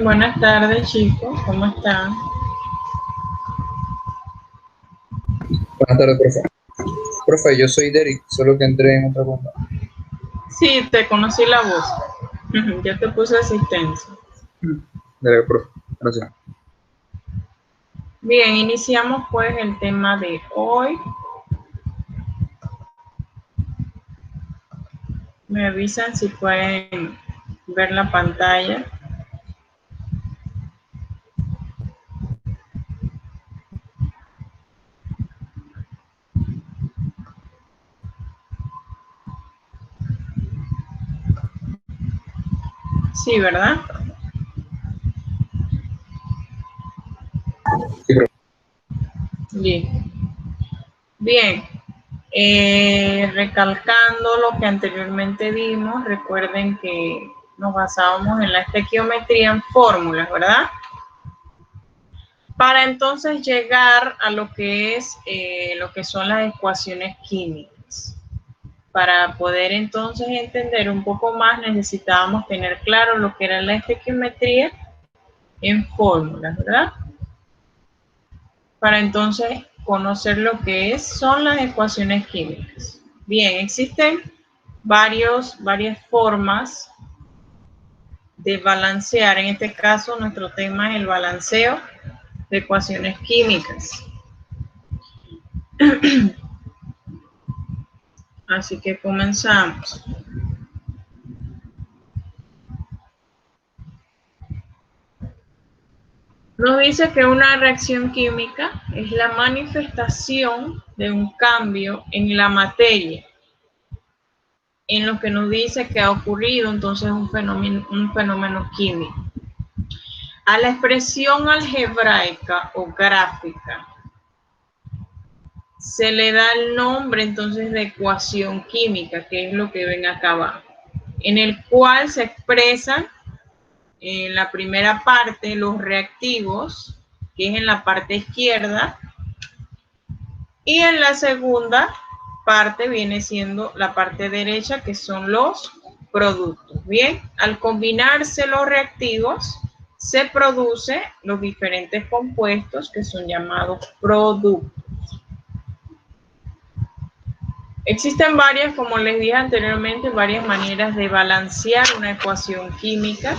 Buenas tardes, chicos. ¿Cómo están? Buenas tardes, profe. Profe, yo soy Derek, solo que entré en otra cuenta. Sí, te conocí la voz. Ya te puse asistencia. Dale, profe. Gracias. Bien, iniciamos pues el tema de hoy. Me avisan si pueden ver la pantalla. Sí, ¿verdad? Sí, profe. Bien. Bien. Recalcando lo que anteriormente vimos, recuerden que nos basábamos en la estequiometría en fórmulas, ¿verdad? Para entonces llegar a lo que es lo que son las ecuaciones químicas. Para poder entonces entender un poco más necesitábamos tener claro lo que era la estequiometría en fórmulas, ¿verdad? Para entonces conocer lo que son las ecuaciones químicas. Bien, existen varias formas de balancear. En este caso, nuestro tema es el balanceo de ecuaciones químicas. Así que comenzamos. Nos dice que una reacción química es la manifestación de un cambio en la materia, en lo que nos dice que ha ocurrido entonces un fenómeno químico. A la expresión algebraica o gráfica se le da el nombre entonces de ecuación química, que es lo que ven acá abajo, en el cual se expresan en la primera parte los reactivos, que es en la parte izquierda, y en la segunda parte viene siendo la parte derecha, que son los productos. Bien, al combinarse los reactivos, se producen los diferentes compuestos que son llamados productos. Existen varias, como les dije anteriormente, varias maneras de balancear una ecuación química.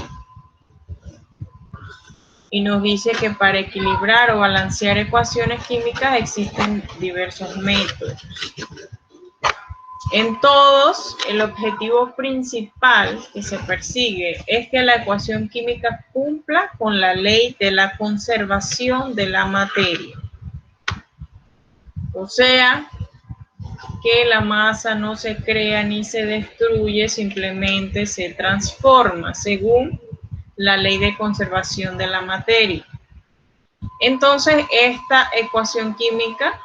Y nos dice que para equilibrar o balancear ecuaciones químicas existen diversos métodos. En todos, el objetivo principal que se persigue es que la ecuación química cumpla con la ley de la conservación de la materia. O sea, que la masa no se crea ni se destruye, simplemente se transforma según la ley de conservación de la materia. Entonces, esta ecuación química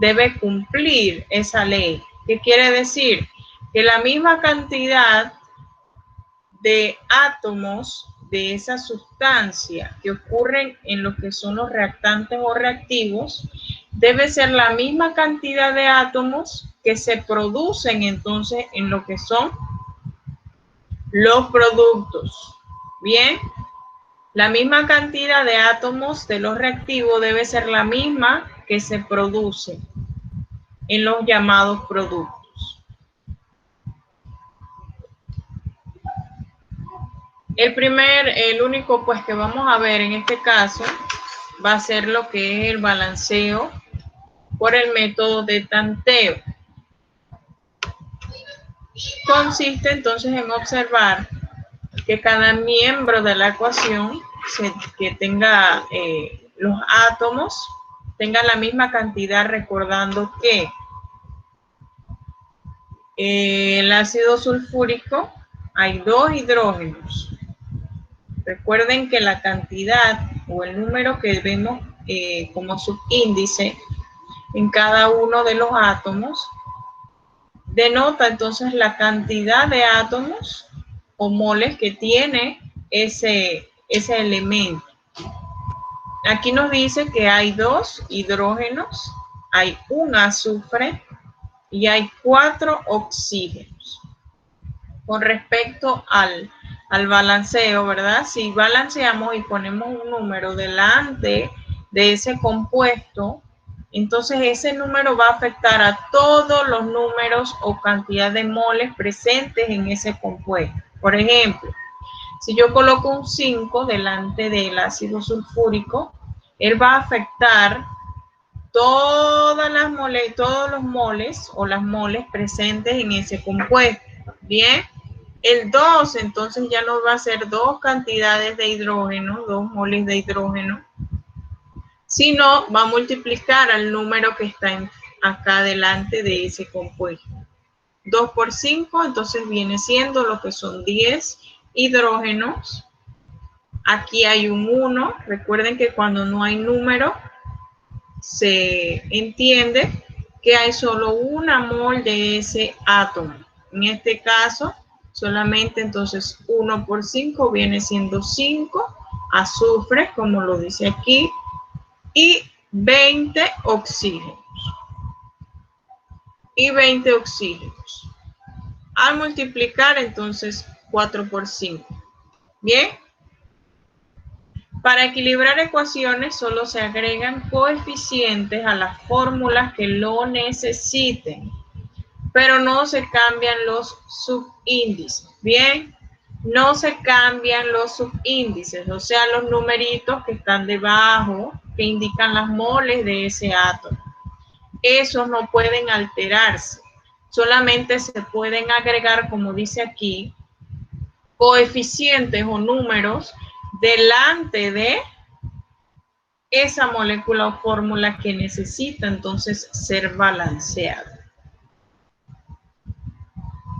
debe cumplir esa ley. ¿Qué quiere decir? Que la misma cantidad de átomos de esa sustancia que ocurren en lo que son los reactantes o reactivos debe ser la misma cantidad de átomos que se producen entonces en lo que son los productos. Bien, la misma cantidad de átomos de los reactivos debe ser la misma que se produce en los llamados productos. El único pues que vamos a ver en este caso va a ser lo que es el balanceo por el método de tanteo. Consiste entonces en observar que cada miembro de la ecuación que tenga los átomos tenga la misma cantidad, recordando que el ácido sulfúrico hay 2 hidrógenos. Recuerden que la cantidad o el número que vemos como subíndice en cada uno de los átomos denota entonces la cantidad de átomos o moles que tiene ese elemento. Aquí nos dice que hay 2 hidrógenos, hay un azufre y hay 4 oxígenos. Con respecto a al balanceo, ¿verdad? Si balanceamos y ponemos un número delante de ese compuesto, entonces ese número va a afectar a todos los números o cantidad de moles presentes en ese compuesto. Por ejemplo, si yo coloco un 5 delante del ácido sulfúrico, él va a afectar todos los moles o las moles presentes en ese compuesto. Bien, el 2 entonces ya nos va a ser dos cantidades de hidrógeno, 2 moles de hidrógeno, sino va a multiplicar al número que está acá delante de ese compuesto. 2 por 5, entonces viene siendo lo que son 10 hidrógenos. Aquí hay un 1. Recuerden que cuando no hay número, se entiende que hay solo una mol de ese átomo. En este caso, solamente entonces 1 por 5 viene siendo 5 azufre, como lo dice aquí, y 20 oxígenos. Al multiplicar, entonces, 4 por 5. Bien. Para equilibrar ecuaciones solo se agregan coeficientes a las fórmulas que lo necesiten, pero no se cambian los subíndices. Bien, no se cambian los subíndices, o sea, los numeritos que están debajo, que indican las moles de ese átomo. Esos no pueden alterarse, solamente se pueden agregar, como dice aquí, coeficientes o números delante de esa molécula o fórmula que necesita entonces ser balanceada.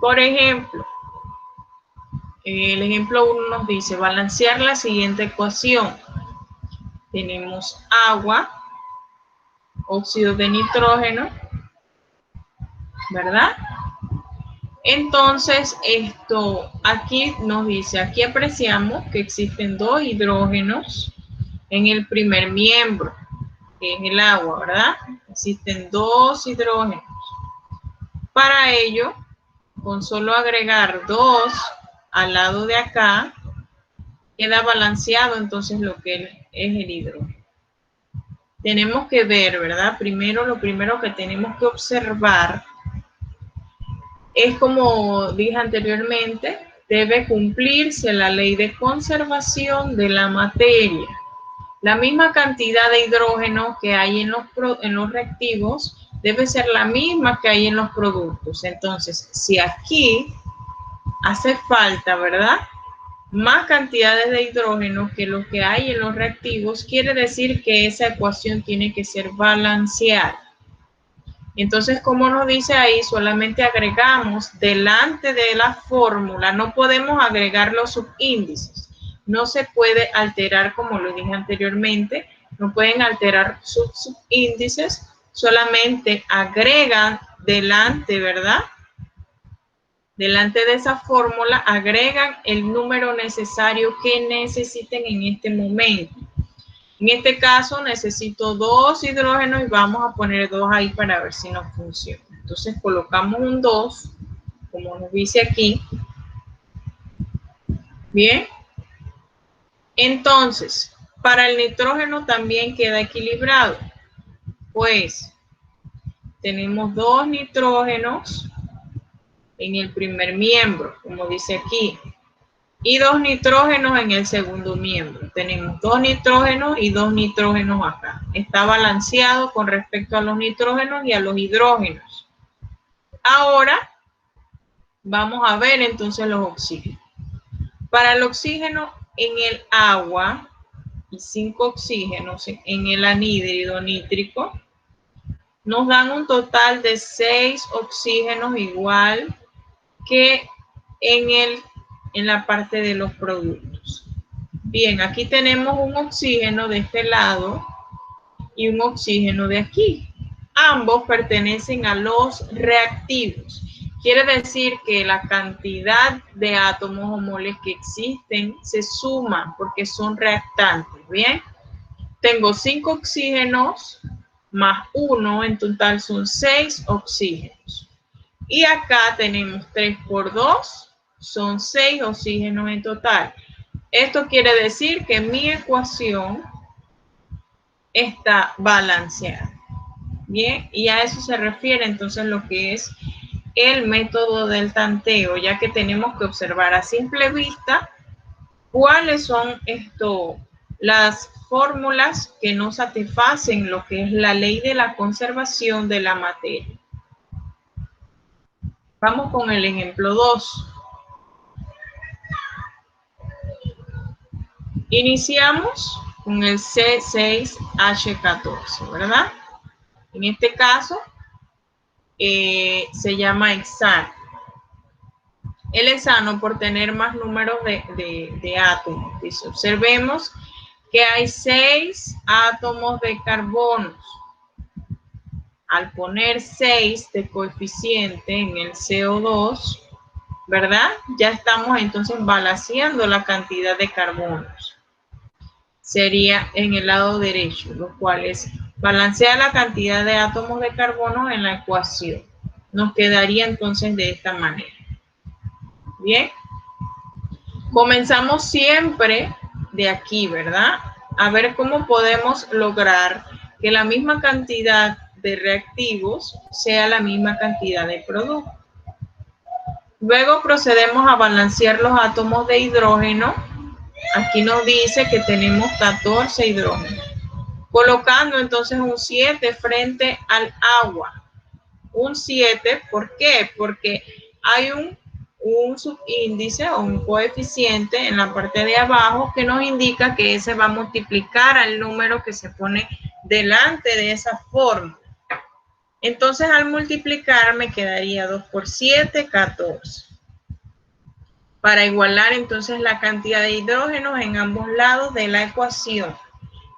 Por ejemplo, el ejemplo 1 nos dice balancear la siguiente ecuación. Tenemos agua, óxido de nitrógeno, ¿verdad? Entonces, aquí nos dice, aquí apreciamos que existen 2 hidrógenos en el primer miembro, que es el agua, ¿verdad? Existen 2 hidrógenos. Para ello, con solo agregar 2 al lado de acá, queda balanceado entonces lo que es el hidrógeno. Tenemos que ver, ¿verdad? Lo primero que tenemos que observar es, como dije anteriormente, debe cumplirse la ley de conservación de la materia. La misma cantidad de hidrógeno que hay en los reactivos debe ser la misma que hay en los productos. Entonces, si aquí hace falta, ¿verdad?, más cantidades de hidrógeno que lo que hay en los reactivos, quiere decir que esa ecuación tiene que ser balanceada. Entonces, como nos dice ahí, solamente agregamos delante de la fórmula, no podemos agregar los subíndices. No se puede alterar, como lo dije anteriormente, no pueden alterar sus subíndices, solamente agregan delante, ¿verdad? Delante de esa fórmula agregan el número necesario que necesiten en este momento. En este caso necesito 2 hidrógenos y vamos a poner 2 ahí para ver si nos funciona. Entonces colocamos un 2, como nos dice aquí. Bien. Entonces, para el nitrógeno también queda equilibrado. Pues tenemos 2 nitrógenos en el primer miembro, como dice aquí, y 2 nitrógenos en el segundo miembro. Tenemos 2 nitrógenos y 2 nitrógenos acá. Está balanceado con respecto a los nitrógenos y a los hidrógenos. Ahora vamos a ver entonces los oxígenos. Para el oxígeno en el agua y 5 oxígenos en el anhídrido nítrico, nos dan un total de 6 oxígenos igual que en la parte de los productos. Bien, aquí tenemos un oxígeno de este lado y un oxígeno de aquí. Ambos pertenecen a los reactivos. Quiere decir que la cantidad de átomos o moles que existen se suman porque son reactantes. Bien, tengo 5 oxígenos más 1, en total son 6 oxígenos. Y acá tenemos 3 por 2, son 6 oxígenos en total. Esto quiere decir que mi ecuación está balanceada. Bien, y a eso se refiere entonces lo que es el método del tanteo, ya que tenemos que observar a simple vista cuáles son las fórmulas que no satisfacen lo que es la ley de la conservación de la materia. Vamos con el ejemplo 2. Iniciamos con el C6H14, ¿verdad? En este caso se llama hexano. El hexano por tener más números de átomos. Dice, observemos que hay 6 átomos de carbono. Al poner 6 de coeficiente en el CO2, ¿verdad? Ya estamos entonces balanceando la cantidad de carbonos. Sería en el lado derecho, lo cual es balancear la cantidad de átomos de carbono en la ecuación. Nos quedaría entonces de esta manera. Bien. Comenzamos siempre de aquí, ¿verdad? A ver cómo podemos lograr que la misma cantidad de reactivos sea la misma cantidad de producto. Luego procedemos a balancear los átomos de hidrógeno. Aquí nos dice que tenemos 14 hidrógenos. Colocando entonces un 7 frente al agua. Un 7, ¿por qué? Porque hay un subíndice o un coeficiente en la parte de abajo que nos indica que ese va a multiplicar al número que se pone delante de esa fórmula. Entonces, al multiplicar me quedaría 2 por 7, 14. Para igualar entonces la cantidad de hidrógenos en ambos lados de la ecuación,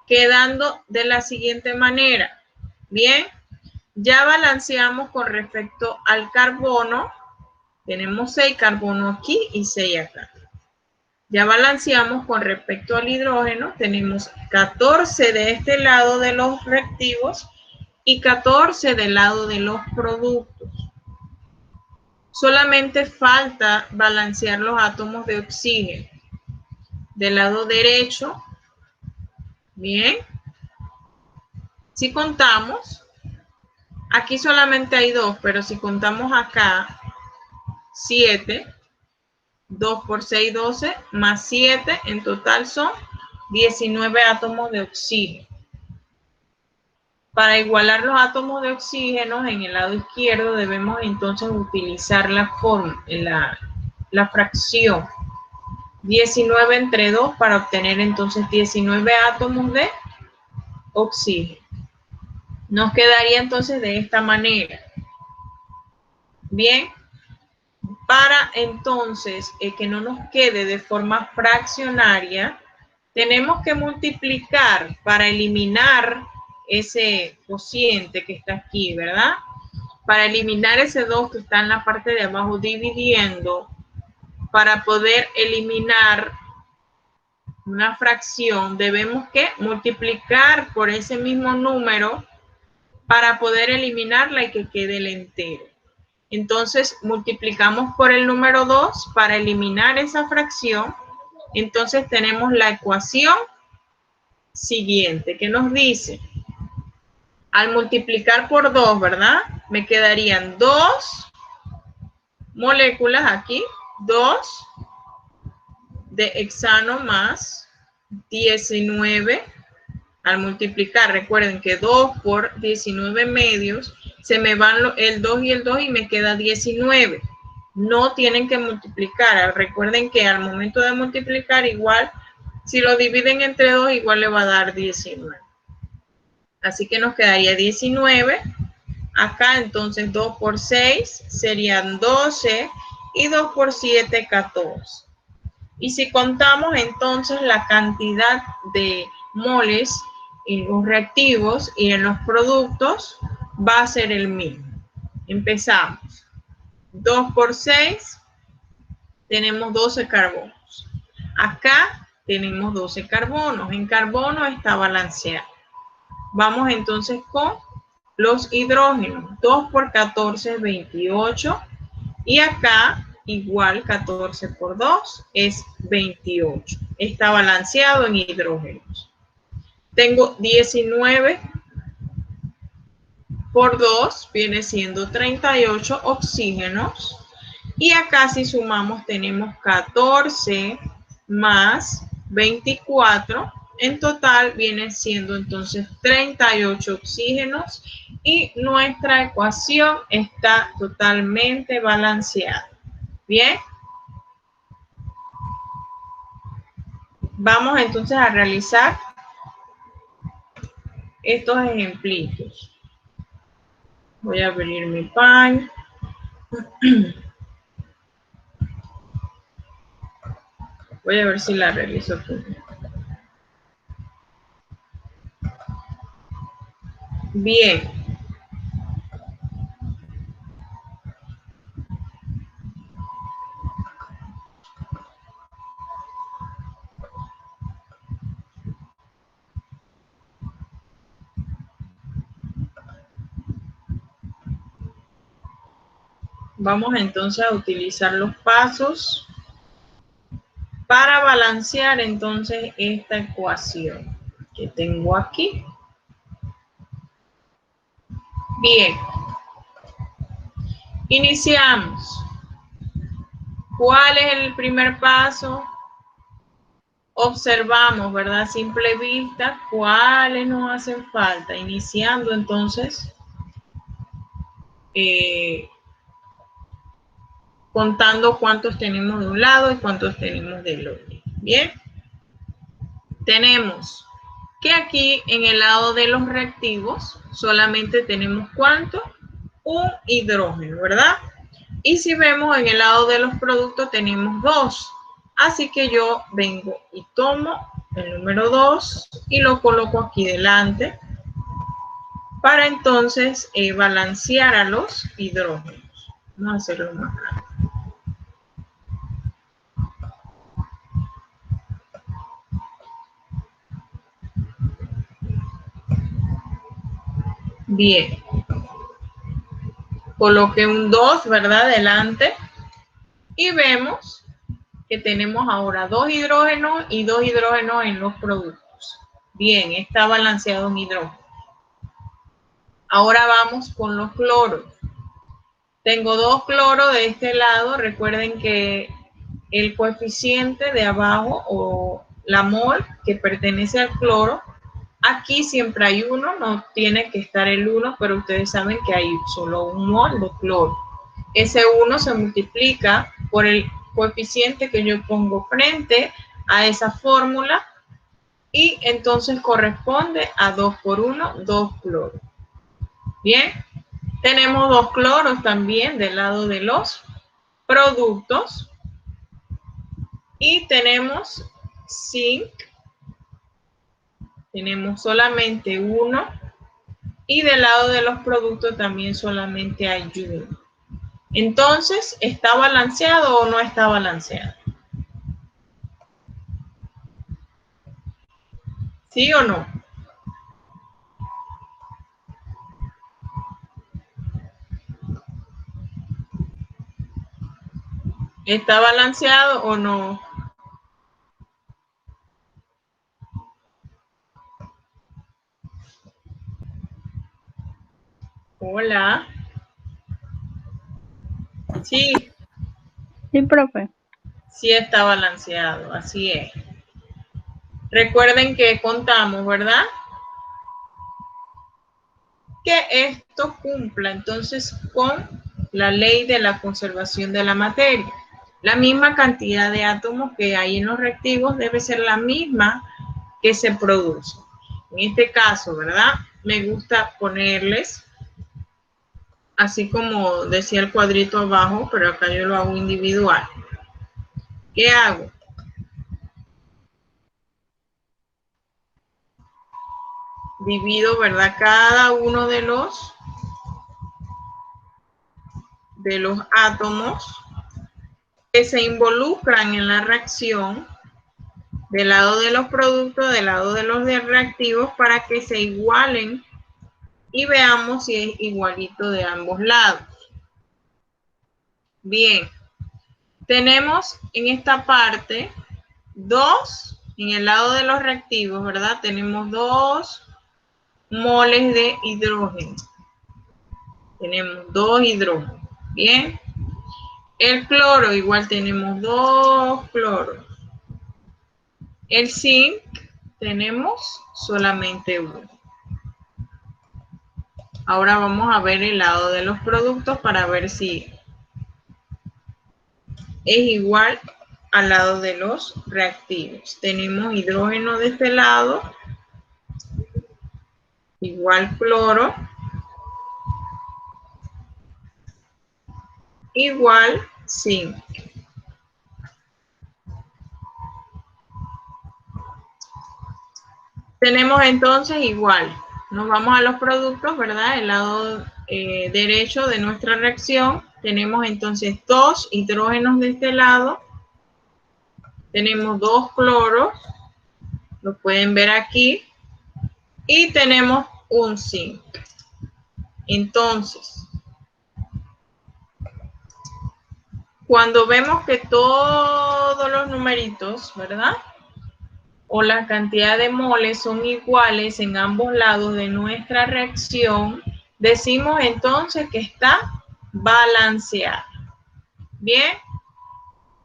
quedando de la siguiente manera. Bien, ya balanceamos con respecto al carbono. Tenemos 6 carbono aquí y 6 acá. Ya balanceamos con respecto al hidrógeno. Tenemos 14 de este lado de los reactivos y 14 del lado de los productos. Solamente falta balancear los átomos de oxígeno. Del lado derecho, bien, si contamos, aquí solamente hay 2, pero si contamos acá, 7, 2 por 6, 12, más 7, en total son 19 átomos de oxígeno. Para igualar los átomos de oxígeno en el lado izquierdo debemos entonces utilizar la fracción 19 entre 2 para obtener entonces 19 átomos de oxígeno. Nos quedaría entonces de esta manera. Bien, para entonces que no nos quede de forma fraccionaria, tenemos que multiplicar para eliminar ese cociente que está aquí, ¿verdad? Para eliminar ese 2 que está en la parte de abajo dividiendo, para poder eliminar una fracción, debemos que multiplicar por ese mismo número para poder eliminarla y que quede el entero. Entonces, multiplicamos por el número 2 para eliminar esa fracción. Entonces, tenemos la ecuación siguiente, que nos dice, al multiplicar por 2, ¿verdad? Me quedarían 2 moléculas aquí, 2 de hexano más 19. Al multiplicar, recuerden que 2 por 19 medios, se me van el 2 y el 2 y me queda 19. No tienen que multiplicar. Recuerden que al momento de multiplicar, igual, si lo dividen entre 2, igual le va a dar 19. Así que nos quedaría 19. Acá entonces 2 por 6 serían 12 y 2 por 7, 14. Y si contamos entonces la cantidad de moles en los reactivos y en los productos, va a ser el mismo. Empezamos. 2 por 6, tenemos 12 carbonos. Acá tenemos 12 carbonos. En carbono está balanceado. Vamos entonces con los hidrógenos. 2 por 14 es 28. Y acá igual 14 por 2 es 28. Está balanceado en hidrógenos. Tengo 19 por 2, viene siendo 38 oxígenos. Y acá si sumamos tenemos 14 más 24. En total viene siendo entonces 38 oxígenos y nuestra ecuación está totalmente balanceada. Bien. Vamos entonces a realizar estos ejemplitos. Voy a abrir mi pan. Voy a ver si la realizo aquí. Bien. Vamos entonces a utilizar los pasos para balancear entonces esta ecuación que tengo aquí. Bien. Iniciamos. ¿Cuál es el primer paso? Observamos, ¿verdad? A simple vista, cuáles nos hacen falta. Iniciando entonces, contando cuántos tenemos de un lado y cuántos tenemos del otro. Bien. Tenemos que aquí en el lado de los reactivos solamente tenemos ¿cuánto? Un hidrógeno, ¿verdad? Y si vemos en el lado de los productos tenemos 2. Así que yo vengo y tomo el número 2 y lo coloco aquí delante para entonces balancear a los hidrógenos. Vamos a hacerlo más rápido. Bien. Coloqué un 2, ¿verdad? Delante. Y vemos que tenemos ahora 2 hidrógenos y 2 hidrógenos en los productos. Bien, está balanceado en hidrógeno. Ahora vamos con los cloros. Tengo 2 cloros de este lado. Recuerden que el coeficiente de abajo o la mol que pertenece al cloro, aquí siempre hay 1, no tiene que estar el 1, pero ustedes saben que hay solo un mol de cloro. Ese 1 se multiplica por el coeficiente que yo pongo frente a esa fórmula y entonces corresponde a 2 por 1, 2 cloros. Bien, tenemos 2 cloros también del lado de los productos y tenemos zinc, tenemos solamente 1 y del lado de los productos también solamente hay 1. Entonces, ¿está balanceado o no está balanceado? ¿Sí o no? ¿Está balanceado o no? Hola. Sí. Sí, profe. Sí está balanceado, así es. Recuerden que contamos, ¿verdad? Que esto cumpla entonces con la ley de la conservación de la materia. La misma cantidad de átomos que hay en los reactivos debe ser la misma que se produce. En este caso, ¿verdad? Me gusta ponerles, así como decía el cuadrito abajo, pero acá yo lo hago individual. ¿Qué hago? Divido, ¿verdad? Cada uno de los átomos que se involucran en la reacción del lado de los productos, del lado de los reactivos, para que se igualen y veamos si es igualito de ambos lados. Bien, tenemos en esta parte 2, en el lado de los reactivos, ¿verdad? Tenemos 2 moles de hidrógeno. Tenemos 2 hidrógenos. Bien. El cloro, igual tenemos 2 cloros. El zinc, tenemos solamente 1. Ahora vamos a ver el lado de los productos para ver si es igual al lado de los reactivos. Tenemos hidrógeno de este lado, igual cloro, igual zinc. Tenemos entonces igual. Nos vamos a los productos, ¿verdad? El lado derecho de nuestra reacción. Tenemos entonces 2 hidrógenos de este lado. Tenemos 2 cloros. Lo pueden ver aquí. Y tenemos un zinc. Entonces, cuando vemos que todos los numeritos, ¿verdad? O la cantidad de moles son iguales en ambos lados de nuestra reacción, decimos entonces que está balanceada. ¿Bien?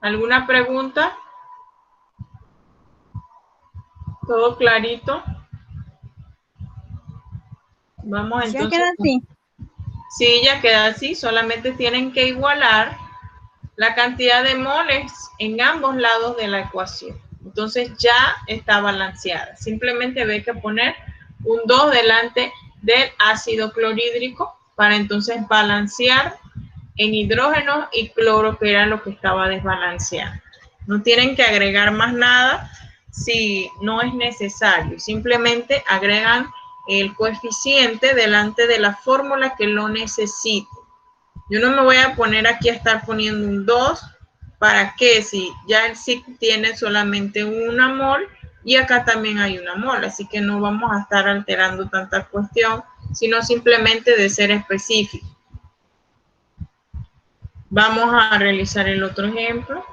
¿Alguna pregunta? ¿Todo clarito? Vamos Ya entonces. queda así. Sí, ya queda así. Solamente tienen que igualar la cantidad de moles en ambos lados de la ecuación. Entonces ya está balanceada. Simplemente hay que poner un 2 delante del ácido clorhídrico para entonces balancear en hidrógeno y cloro, que era lo que estaba desbalanceando. No tienen que agregar más nada si no es necesario. Simplemente agregan el coeficiente delante de la fórmula que lo necesite. Yo no me voy a poner aquí a estar poniendo un 2, ¿para qué? Si ya el SIC tiene solamente una mol y acá también hay una mol, así que no vamos a estar alterando tanta cuestión, sino simplemente de ser específico. Vamos a realizar el otro ejemplo.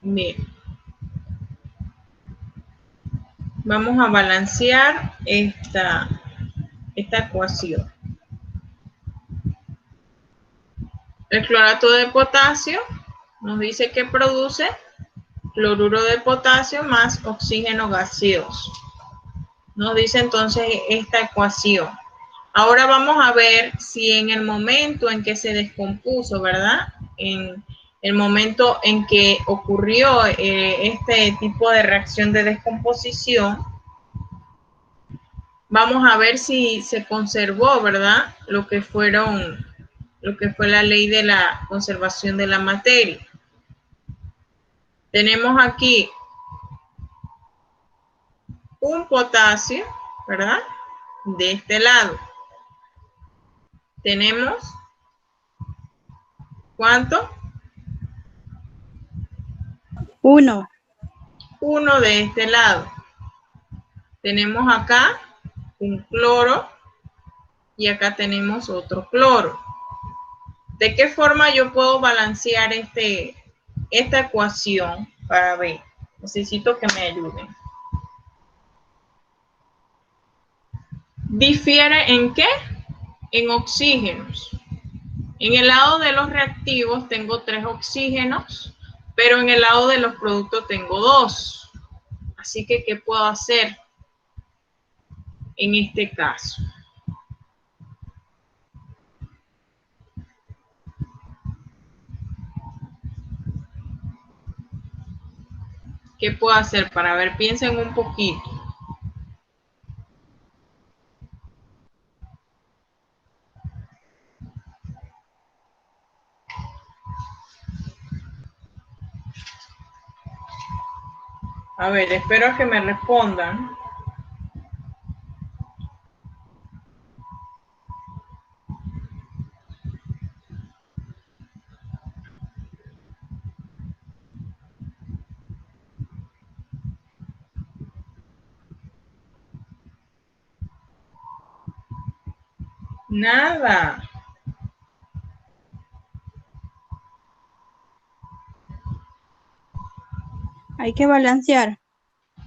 Bien. Vamos a balancear esta ecuación. El clorato de potasio nos dice que produce cloruro de potasio más oxígeno gaseoso. Nos dice entonces esta ecuación. Ahora vamos a ver si en el momento en que se descompuso, ¿verdad? En el momento en que ocurrió este tipo de reacción de descomposición, vamos a ver si se conservó, ¿verdad? Lo que fue la ley de la conservación de la materia. Tenemos aquí un potasio, ¿verdad? De este lado. Tenemos, ¿cuánto? 1. 1 de este lado. Tenemos acá un cloro y acá tenemos otro cloro. ¿De qué forma yo puedo balancear esta ecuación para ver? Necesito que me ayuden. ¿Difiere en qué? En oxígenos. En el lado de los reactivos tengo 3 oxígenos, pero en el lado de los productos tengo 2. Así que, ¿qué puedo hacer en este caso? ¿Qué puedo hacer? Para ver, piensen un poquito. A ver, espero que me respondan. Nada. Hay que balancear.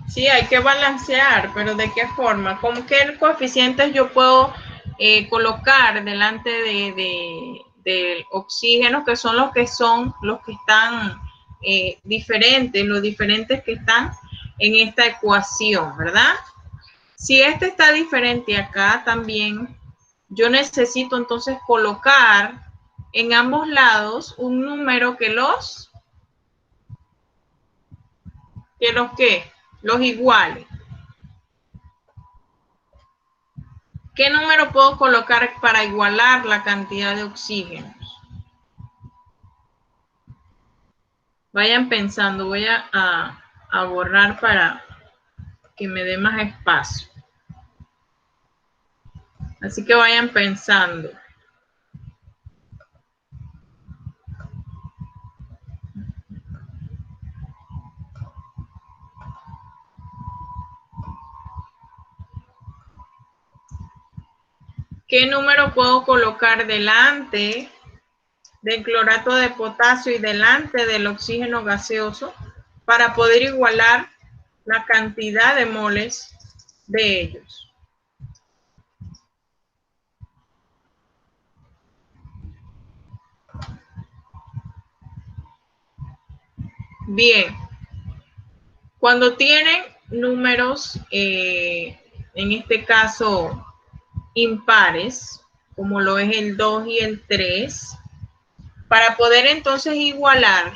Sí, hay que balancear, pero ¿de qué forma? ¿Con qué coeficientes yo puedo colocar delante del oxígeno, que son los que están diferentes, los diferentes que están en esta ecuación, ¿verdad? Si este está diferente acá también, yo necesito entonces colocar en ambos lados un número que los iguale. ¿Qué número puedo colocar para igualar la cantidad de oxígeno? Vayan pensando, voy a borrar para que me dé más espacio. Así que vayan pensando. ¿Qué número puedo colocar delante del clorato de potasio y delante del oxígeno gaseoso para poder igualar la cantidad de moles de ellos? Bien, cuando tienen números, en este caso impares, como lo es el 2 y el 3, para poder entonces igualar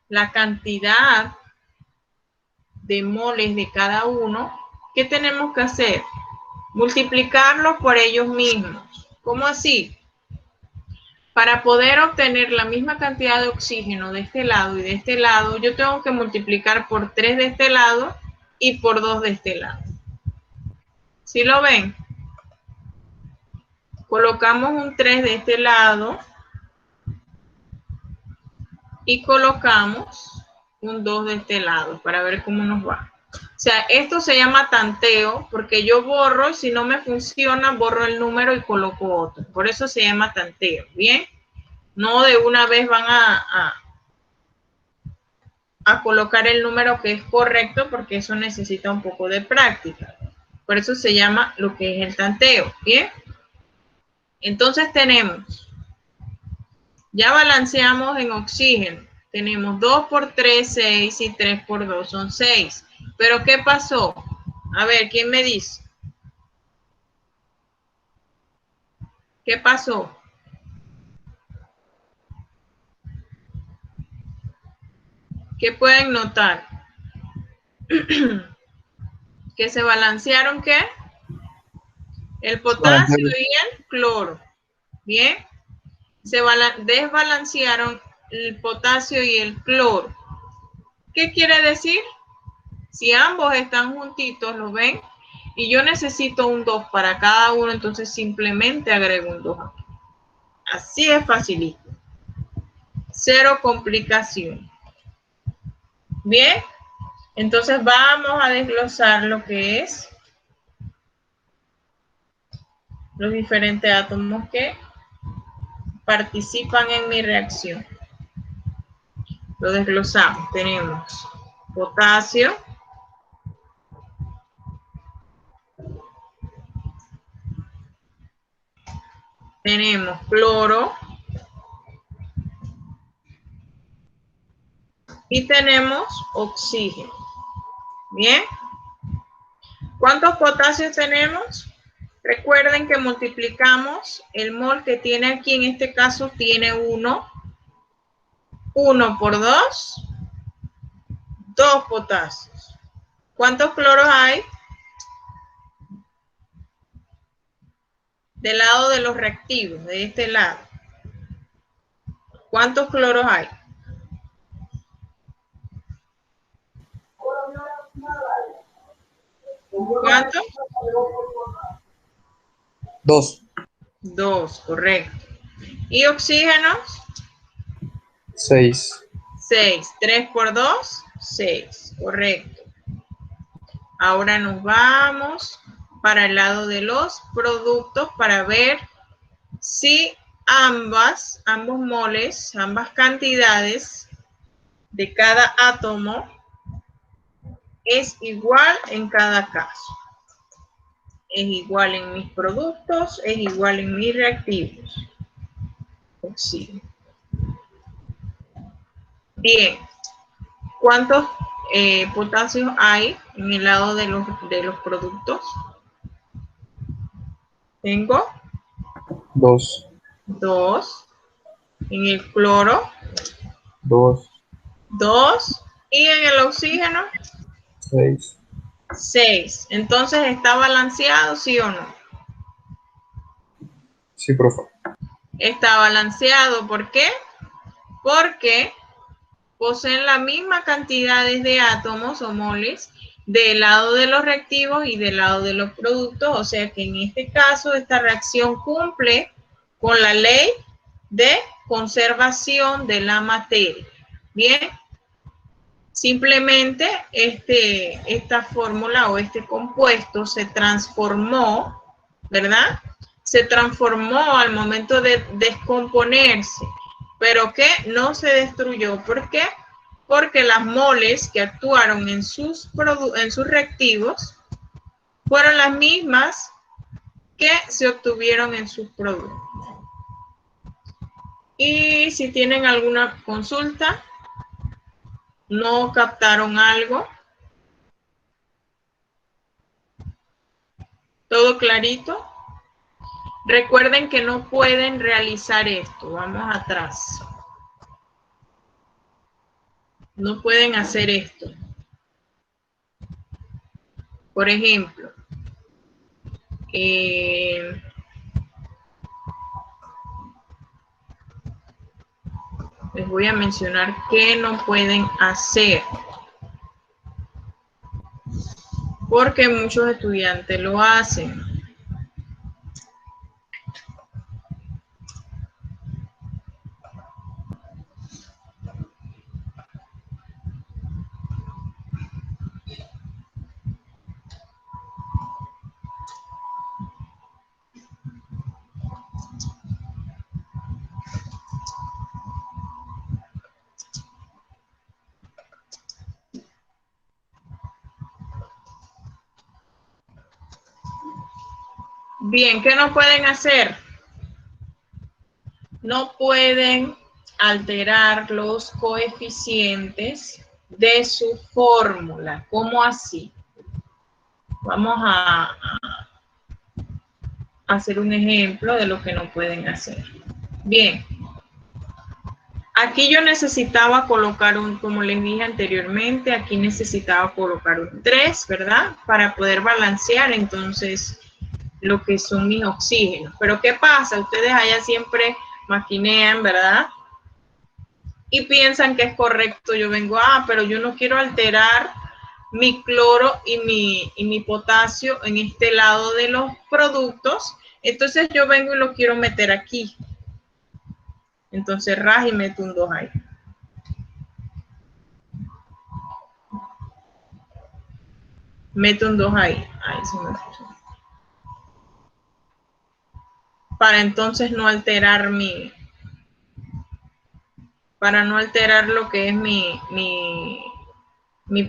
la cantidad de moles de cada uno, ¿qué tenemos que hacer? Multiplicarlos por ellos mismos. ¿Cómo así? Para poder obtener la misma cantidad de oxígeno de este lado y de este lado, yo tengo que multiplicar por 3 de este lado y por 2 de este lado. ¿Sí lo ven? Colocamos un 3 de este lado y colocamos un 2 de este lado para ver cómo nos va. O sea, esto se llama tanteo porque yo borro, si no me funciona, borro el número y coloco otro. Por eso se llama tanteo, ¿bien? No de una vez van a colocar el número que es correcto porque eso necesita un poco de práctica. Por eso se llama lo que es el tanteo, ¿bien? Entonces tenemos, ya balanceamos en oxígeno. Tenemos 2 por 3, 6 y 3 por 2 son 6. Pero ¿qué pasó? A ver, ¿quién me dice? ¿Qué pasó? ¿Qué pueden notar? ¿Que se balancearon qué? El potasio y el cloro. ¿Bien? Se desbalancearon el potasio y el cloro. ¿Qué quiere decir? Si ambos están juntitos, ¿lo ven? Y yo necesito un 2 para cada uno, entonces simplemente agrego un 2 aquí. Así es facilito. Cero complicación. Bien, entonces vamos a desglosar lo que es los diferentes átomos que participan en mi reacción. Lo desglosamos. Tenemos potasio, tenemos cloro y tenemos oxígeno. Bien. ¿Cuántos potasios tenemos? Recuerden que multiplicamos el mol que tiene aquí, en este caso tiene 1. 1 por 2, 2 potasios. ¿Cuántos cloros hay? Del lado de los reactivos, de este lado. ¿Cuántos cloros hay? ¿Cuántos? 2. 2, correcto. ¿Y oxígenos? 6. 6. 3 por 2, 6, correcto. Ahora nos vamos para el lado de los productos para ver si ambos moles, ambas cantidades de cada átomo es igual en cada caso. Es igual en mis productos, es igual en mis reactivos. Oxígeno. Bien. ¿Cuántos potasios hay en el lado de los productos? Tengo 2. 2. En el cloro, 2. 2. Y en el oxígeno, 6. 6. Entonces, ¿está balanceado, sí o no? Sí, profe. Está balanceado, ¿por qué? Porque poseen la misma cantidad de átomos o moles del lado de los reactivos y del lado de los productos, o sea que en este caso esta reacción cumple con la ley de conservación de la materia. Bien, simplemente esta fórmula o este compuesto se transformó, ¿verdad? Se transformó al momento de descomponerse, pero que no se destruyó. ¿Por qué? Porque las moles que actuaron en sus reactivos fueron las mismas que se obtuvieron en sus productos. Y si tienen alguna consulta, no captaron algo, todo clarito. Recuerden que no pueden realizar esto. Vamos atrás. No pueden hacer esto. Por ejemplo, les voy a mencionar qué no pueden hacer. Porque muchos estudiantes lo hacen. Bien, ¿qué no pueden hacer? No pueden alterar los coeficientes de su fórmula. ¿Cómo así? Vamos a hacer un ejemplo de lo que no pueden hacer. Bien. Aquí yo necesitaba colocar como les dije anteriormente, aquí necesitaba colocar un 3, ¿verdad? Para poder balancear entonces lo que son mis oxígenos. Pero ¿qué pasa? Ustedes allá siempre maquinean, ¿verdad? Y piensan que es correcto. Yo vengo, pero yo no quiero alterar mi cloro y mi potasio en este lado de los productos. Entonces yo vengo y lo quiero meter aquí. Entonces ras y meto un 2 ahí. Meto un 2 ahí. Ahí se me puso. Para entonces no alterar para no alterar lo que es mi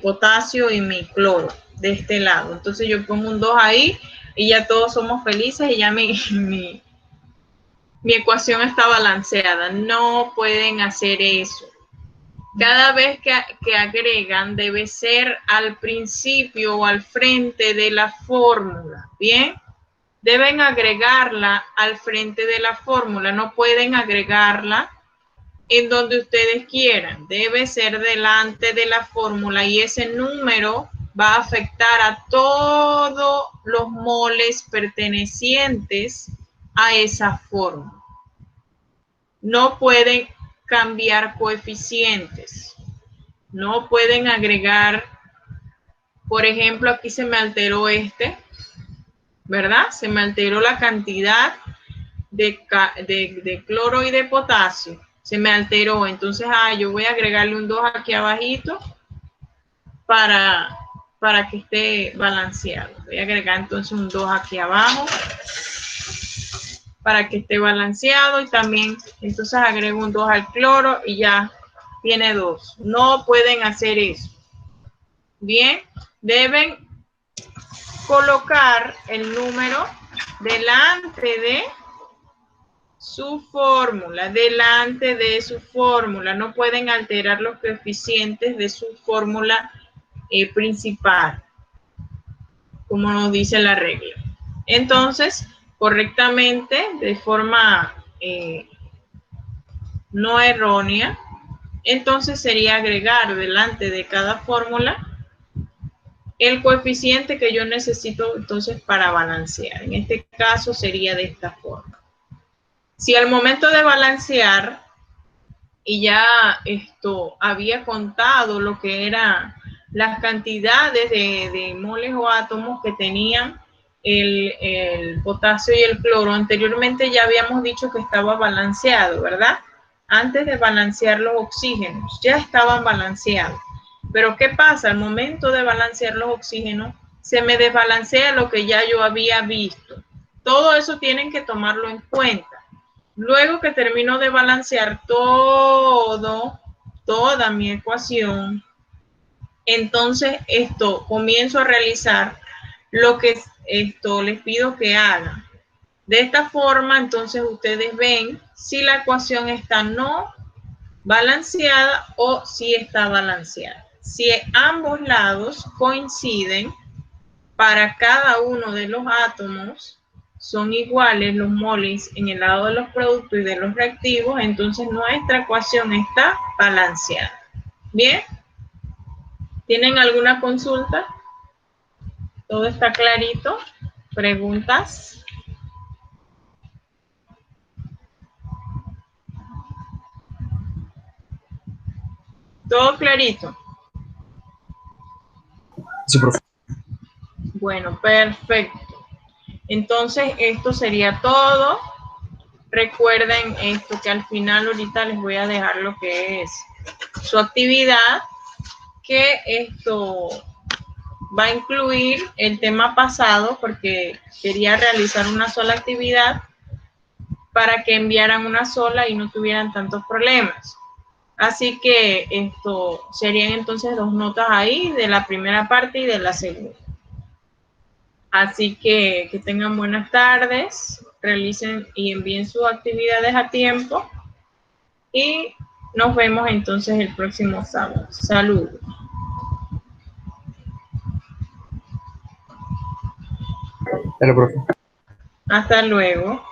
potasio y mi cloro de este lado. Entonces yo pongo un 2 ahí y ya todos somos felices y ya mi ecuación está balanceada. No pueden hacer eso. Cada vez que agregan debe ser al principio o al frente de la fórmula, ¿bien? Deben agregarla al frente de la fórmula, no pueden agregarla en donde ustedes quieran. Debe ser delante de la fórmula y ese número va a afectar a todos los moles pertenecientes a esa fórmula. No pueden cambiar coeficientes. No pueden agregar, por ejemplo, aquí se me alteró ¿verdad? Se me alteró la cantidad de cloro y de potasio. Se me alteró. Entonces, yo voy a agregarle un 2 aquí abajito para para que esté balanceado. Voy a agregar entonces un 2 aquí abajo para que esté balanceado, y también entonces agrego un 2 al cloro y ya tiene 2. No pueden hacer eso. Bien, deben colocar el número delante de su fórmula, no pueden alterar los coeficientes de su fórmula principal, como nos dice la regla. Entonces, correctamente, de forma no errónea, entonces sería agregar delante de cada fórmula el coeficiente que yo necesito entonces para balancear. En este caso sería de esta forma. Si al momento de balancear y ya esto había contado lo que eran las cantidades de moles o átomos que tenían el potasio y el cloro, anteriormente ya habíamos dicho que estaba balanceado, ¿verdad? Antes de balancear los oxígenos, ya estaban balanceados. Pero ¿qué pasa? Al momento de balancear los oxígenos, se me desbalancea lo que ya yo había visto. Todo eso tienen que tomarlo en cuenta. Luego que termino de balancear toda mi ecuación, entonces comienzo a realizar lo que les pido que hagan. De esta forma, entonces ustedes ven si la ecuación está no balanceada o si está balanceada. Si ambos lados coinciden, para cada uno de los átomos son iguales los moles en el lado de los productos y de los reactivos, entonces nuestra ecuación está balanceada. ¿Bien? ¿Tienen alguna consulta? ¿Todo está clarito? ¿Preguntas? ¿Todo clarito? Sí, profe. Bueno, perfecto. Entonces, esto sería todo. Recuerden esto, que al final ahorita les voy a dejar lo que es su actividad, que esto va a incluir el tema pasado, porque quería realizar una sola actividad para que enviaran una sola y no tuvieran tantos problemas. Así que esto serían entonces 2 notas ahí, de la primera parte y de la segunda. Así que tengan buenas tardes, realicen y envíen sus actividades a tiempo y nos vemos entonces el próximo sábado. Saludos. Dale, profe. Hasta luego.